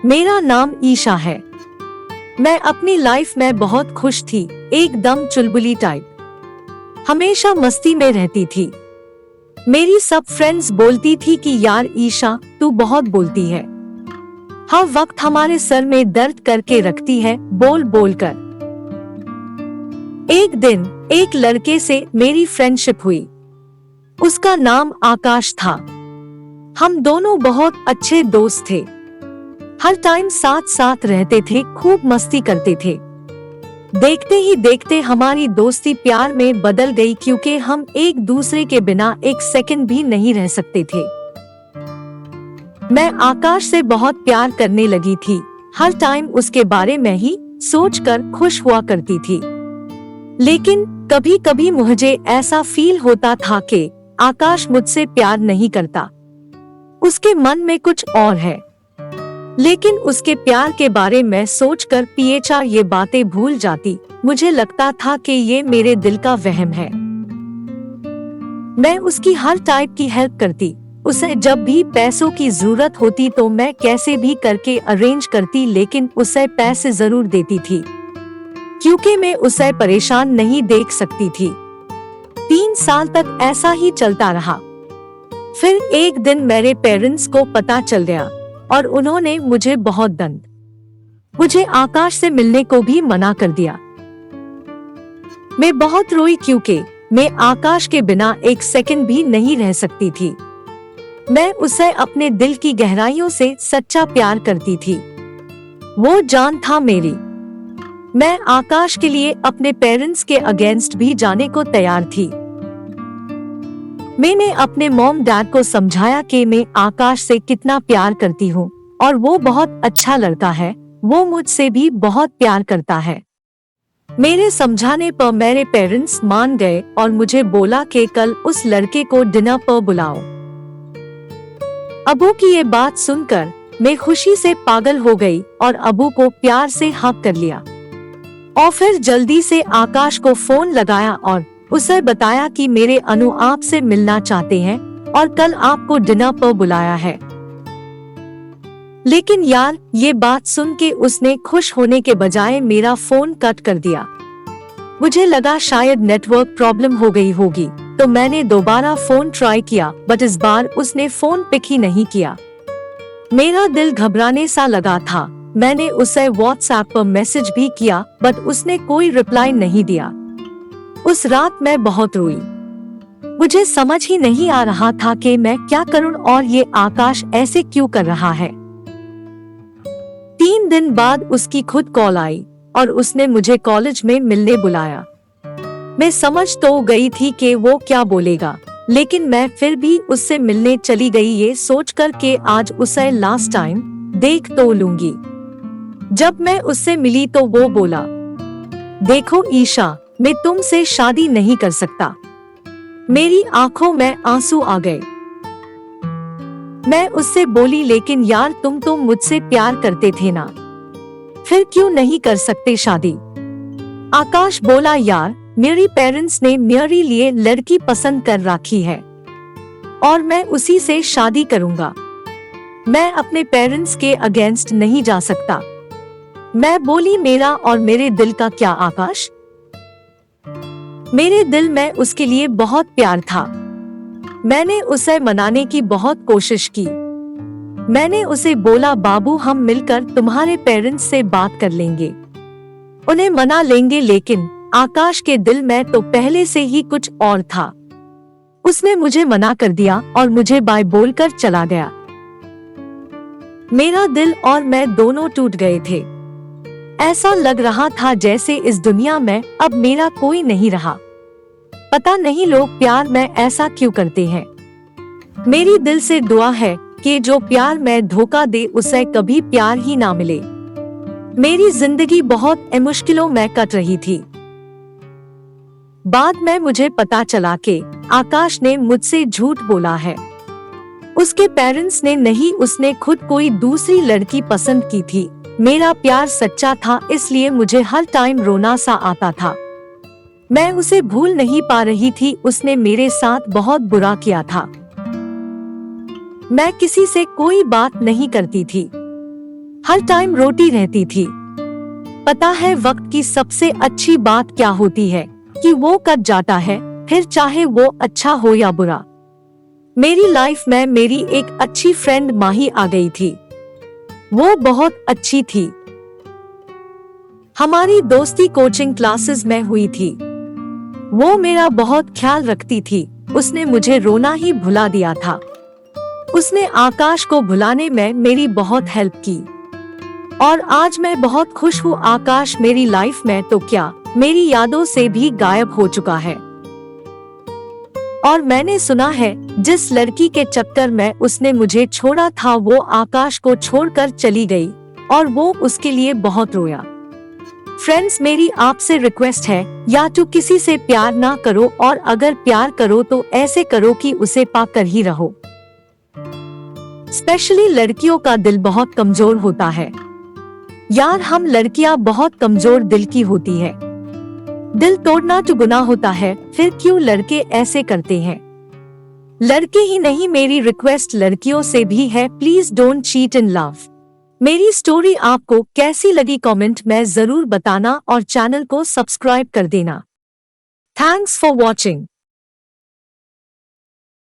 मेरा नाम ईशा है। मैं अपनी लाइफ में बहुत खुश थी, एकदम चुलबुली टाइप। हमेशा मस्ती में रहती थी। मेरी सब फ्रेंड्स बोलती थी कि यार ईशा तू बहुत बोलती है, हर वक्त हमारे सर में दर्द करके रखती है बोल बोल कर। एक दिन एक लड़के से मेरी फ्रेंडशिप हुई। उसका नाम आकाश था। हम दोनों बहुत अच्छे दोस्त थे। हर टाइम साथ साथ रहते थे, खूब मस्ती करते थे। देखते ही देखते हमारी दोस्ती प्यार में बदल गई, क्योंकि हम एक दूसरे के बिना एक सेकंड भी नहीं रह सकते थे। मैं आकाश से बहुत प्यार करने लगी थी। हर टाइम उसके बारे में ही सोचकर खुश हुआ करती थी। लेकिन कभी कभी मुझे ऐसा फील होता था कि आकाश मुझसे प्यार नहीं करता, उसके मन में कुछ और है। लेकिन उसके प्यार के बारे में सोचकर पीएचआर ये बातें भूल जाती। मुझे लगता था कि ये मेरे दिल का वहम है। मैं उसकी हर टाइप की हेल्प करती। उसे जब भी पैसों की जरूरत होती तो मैं कैसे भी करके अरेंज करती, लेकिन उसे पैसे जरूर देती थी, क्योंकि मैं उसे परेशान नहीं देख सकती थी। 3 साल तक ऐसा ही चलता रहा। फिर एक दिन मेरे पेरेंट्स को पता चल गया और उन्होंने मुझे बहुत दंड, मुझे आकाश से मिलने को भी मना कर दिया। मैं बहुत रोई, क्योंकि मैं आकाश के बिना एक सेकंड भी नहीं रह सकती थी। मैं उसे अपने दिल की गहराइयों से सच्चा प्यार करती थी। वो जान था मेरी। मैं आकाश के लिए अपने पेरेंट्स के अगेंस्ट भी जाने को तैयार थी। मैंने अपने मॉम डैड को समझाया कि मैं आकाश से कितना प्यार करती हूँ और वो बहुत अच्छा लड़का है, वो मुझसे भी बहुत प्यार करता है। मेरे समझाने पर मेरे पेरेंट्स मान गए और मुझे बोला कि कल उस लड़के को डिनर पर बुलाओ। अबू की ये बात सुनकर मैं खुशी से पागल हो गई और अबू को प्यार से हक कर लिया और फिर जल्दी से आकाश को फोन लगाया और उसे बताया कि मेरे अनु आपसे मिलना चाहते हैं और कल आपको डिनर पर बुलाया है। लेकिन यार, ये बात सुन के उसने खुश होने के बजाय मेरा फोन कट कर दिया। मुझे लगा शायद नेटवर्क प्रॉब्लम हो गई होगी, तो मैंने दोबारा फोन ट्राई किया, बट इस बार उसने फोन पिक ही नहीं किया। मेरा दिल घबराने सा लगा था। मैंने उसे व्हाट्सएप पर मैसेज भी किया, बट उसने कोई रिप्लाई नहीं दिया। उस रात मैं बहुत रोई। मुझे समझ ही नहीं आ रहा था कि मैं क्या करूं और ये आकाश ऐसे क्यों कर रहा है। 3 दिन बाद उसकी खुद कॉल आई और उसने मुझे कॉलेज में मिलने बुलाया। मैं समझ तो गई थी कि वो क्या बोलेगा, लेकिन मैं फिर भी उससे मिलने चली गई, ये सोचकर कि आज उसे लास्ट टाइम देख तो लूंगी। जब मैं उससे मिली तो वो बोला, देखो ईशा, मैं तुमसे शादी नहीं कर सकता। मेरी आंखों में आंसू आ गए। मैं उससे बोली, लेकिन यार तुम तो मुझसे प्यार करते थे ना, फिर क्यों नहीं कर सकते शादी। आकाश बोला, यार मेरी पेरेंट्स ने मेरे लिए लड़की पसंद कर रखी है और मैं उसी से शादी करूंगा। मैं अपने पेरेंट्स के अगेंस्ट नहीं जा सकता। मैं बोली, मेरा और मेरे दिल का क्या आकाश। मेरे दिल में उसके लिए बहुत प्यार था। मैंने उसे मनाने की बहुत कोशिश की। मैंने उसे बोला, बाबू हम मिलकर तुम्हारे पेरेंट्स से बात कर लेंगे, उन्हें मना लेंगे। लेकिन आकाश के दिल में तो पहले से ही कुछ और था। उसने मुझे मना कर दिया और मुझे बाय बोलकर चला गया। मेरा दिल और मैं दोनों टूट गए थे। ऐसा लग रहा था जैसे इस दुनिया में अब मेरा कोई नहीं रहा। पता नहीं लोग प्यार में ऐसा क्यों करते हैं। मेरी दिल से दुआ है कि जो प्यार में धोखा दे उसे कभी प्यार ही ना मिले। मेरी जिंदगी बहुत मुश्किलों में कट रही थी। बाद में मुझे पता चला कि आकाश ने मुझसे झूठ बोला है। उसके पेरेंट्स ने नहीं, उसने खुद कोई दूसरी लड़की पसंद की थी। मेरा प्यार सच्चा था, इसलिए मुझे हर टाइम रोना सा आता था। मैं उसे भूल नहीं पा रही थी। उसने मेरे साथ बहुत बुरा किया था। मैं किसी से कोई बात नहीं करती थी। हर टाइम रोती रहती थी। पता है वक्त की सबसे अच्छी बात क्या होती है? कि वो कट जाता है, फिर चाहे वो अच्छा हो या बुरा। मेरी लाइफ में मेरी एक अच्छी फ्रेंड माही आ गई थी। वो बहुत अच्छी थी। हमारी दोस्ती कोचिंग क्लासेस में हुई थी। वो मेरा बहुत ख्याल रखती थी। उसने मुझे रोना ही भुला दिया था। उसने आकाश को भुलाने में मेरी बहुत हेल्प की और आज मैं बहुत खुश हूँ। आकाश मेरी लाइफ में तो क्या, मेरी यादों से भी गायब हो चुका है। और मैंने सुना है जिस लड़की के चक्कर में उसने मुझे छोड़ा था वो आकाश को छोड़कर चली गई और वो उसके लिए बहुत रोया। फ्रेंड्स, मेरी आपसे रिक्वेस्ट है, या तो किसी से प्यार ना करो और अगर प्यार करो तो ऐसे करो कि उसे पाकर ही रहो। स्पेशली लड़कियों का दिल बहुत कमजोर होता है। यार, हम लड़कियां बहुत कमजोर दिल की होती है। दिल तोड़ना तो गुनाह होता है, फिर क्यों लड़के ऐसे करते हैं? लड़के ही नहीं, मेरी रिक्वेस्ट लड़कियों से भी है, please don't cheat in love. मेरी स्टोरी आपको कैसी लगी कमेंट में जरूर बताना और चैनल को सब्सक्राइब कर देना। Thanks for watching.